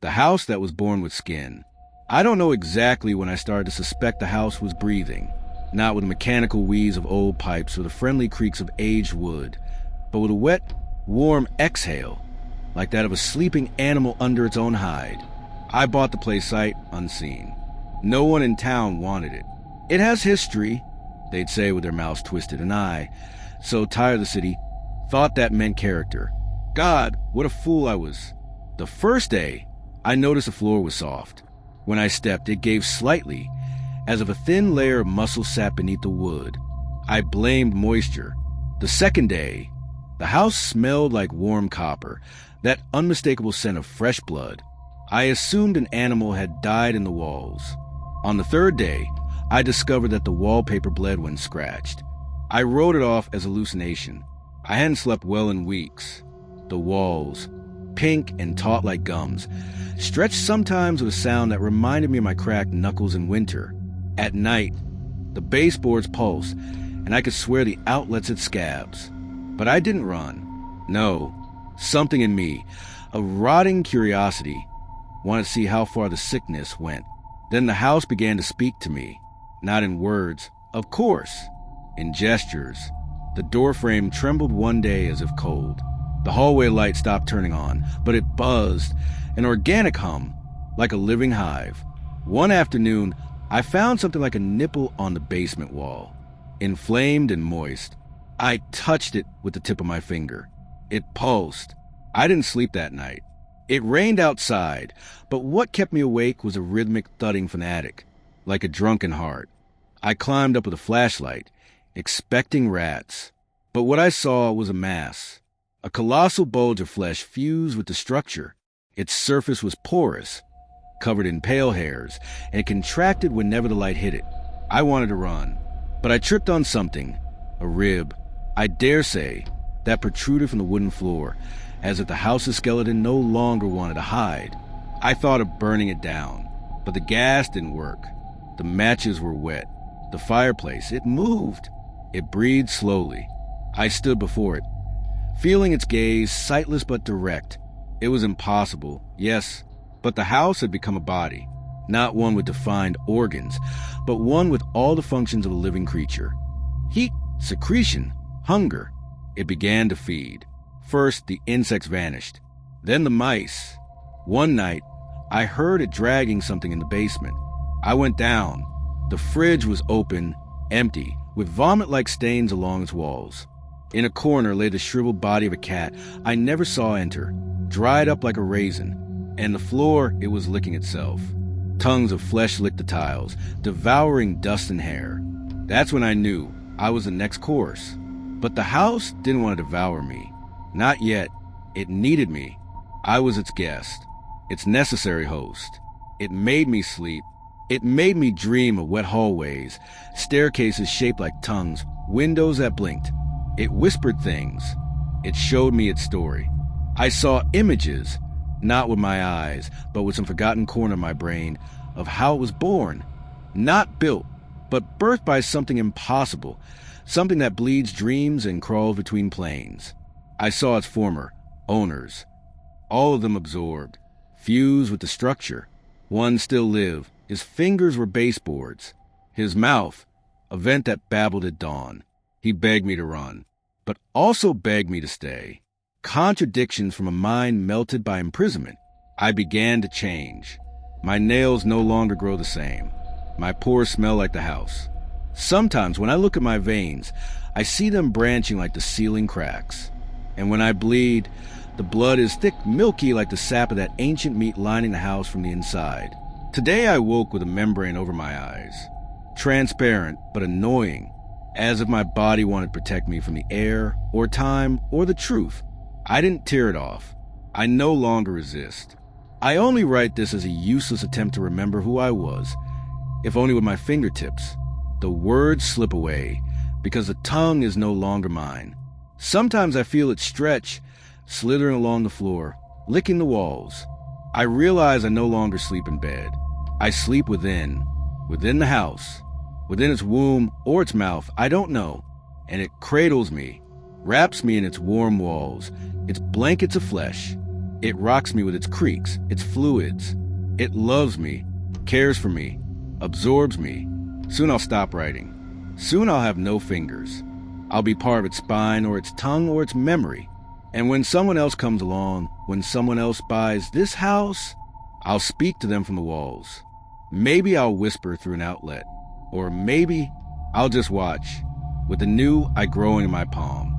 The house that was born with skin. I don't know exactly when I started to suspect the house was breathing, not with the mechanical wheeze of old pipes or the friendly creaks of aged wood, but with a wet, warm exhale, like that of a sleeping animal under its own hide. I bought the place sight unseen. No one in town wanted it. It has history, they'd say with their mouths twisted, and I, so tired of the city, thought that meant character. God, what a fool I was. The first day, I noticed the floor was soft. When I stepped, it gave slightly, as if a thin layer of muscle sat beneath the wood. I blamed moisture. The second day, the house smelled like warm copper, that unmistakable scent of fresh blood. I assumed an animal had died in the walls. On the third day, I discovered that the wallpaper bled when scratched. I wrote it off as hallucination. I hadn't slept well in weeks. The walls, pink and taut like gums, stretched sometimes with a sound that reminded me of my cracked knuckles in winter. At night, the baseboards pulsed, and I could swear the outlets had scabs. But I didn't run. No, something in me, a rotting curiosity, wanted to see how far the sickness went. Then the house began to speak to me, not in words, of course, in gestures. The doorframe trembled one day as if cold. The hallway light stopped turning on, but it buzzed, an organic hum, like a living hive. One afternoon, I found something like a nipple on the basement wall, inflamed and moist. I touched it with the tip of my finger. It pulsed. I didn't sleep that night. It rained outside, but what kept me awake was a rhythmic thudding from the attic, like a drunken heart. I climbed up with a flashlight, expecting rats. But what I saw was a mass, a colossal bulge of flesh fused with the structure. Its surface was porous, covered in pale hairs, and it contracted whenever the light hit it. I wanted to run, but I tripped on something, a rib, I dare say, that protruded from the wooden floor, as if the house's skeleton no longer wanted to hide. I thought of burning it down, but the gas didn't work. The matches were wet. The fireplace, it moved. It breathed slowly. I stood before it, feeling its gaze, sightless but direct. It was impossible, yes, but the house had become a body, not one with defined organs, but one with all the functions of a living creature. Heat, secretion, hunger. It began to feed. First, the insects vanished, then the mice. One night, I heard it dragging something in the basement. I went down. The fridge was open, empty, with vomit-like stains along its walls. In a corner lay the shriveled body of a cat I never saw enter, dried up like a raisin, and the floor, it was licking itself. Tongues of flesh licked the tiles, devouring dust and hair. That's when I knew I was the next course. But the house didn't want to devour me. Not yet. It needed me. I was its guest, its necessary host. It made me sleep. It made me dream of wet hallways, staircases shaped like tongues, windows that blinked. It whispered things. It showed me its story. I saw images, not with my eyes, but with some forgotten corner of my brain, of how it was born. Not built, but birthed by something impossible, something that bleeds dreams and crawls between planes. I saw its former owners, all of them absorbed, fused with the structure. One still lived. His fingers were baseboards. His mouth, a vent that babbled at dawn. He begged me to run, but also begged me to stay. Contradictions from a mind melted by imprisonment. I began to change. My nails no longer grow the same. My pores smell like the house. Sometimes when I look at my veins, I see them branching like the ceiling cracks. And when I bleed, the blood is thick, milky like the sap of that ancient meat lining the house from the inside. Today I woke with a membrane over my eyes. Transparent, but annoying, as if my body wanted to protect me from the air, or time, or the truth. I didn't tear it off. I no longer resist. I only write this as a useless attempt to remember who I was, if only with my fingertips. The words slip away, because the tongue is no longer mine. Sometimes I feel it stretch, slithering along the floor, licking the walls. I realize I no longer sleep in bed. I sleep within the house, within its womb or its mouth, I don't know. And it cradles me, wraps me in its warm walls, its blankets of flesh. It rocks me with its creaks, its fluids. It loves me, cares for me, absorbs me. Soon I'll stop writing. Soon I'll have no fingers. I'll be part of its spine or its tongue or its memory. And when someone else comes along, when someone else buys this house, I'll speak to them from the walls. Maybe I'll whisper through an outlet. Or maybe I'll just watch, with the new I growing in my palm.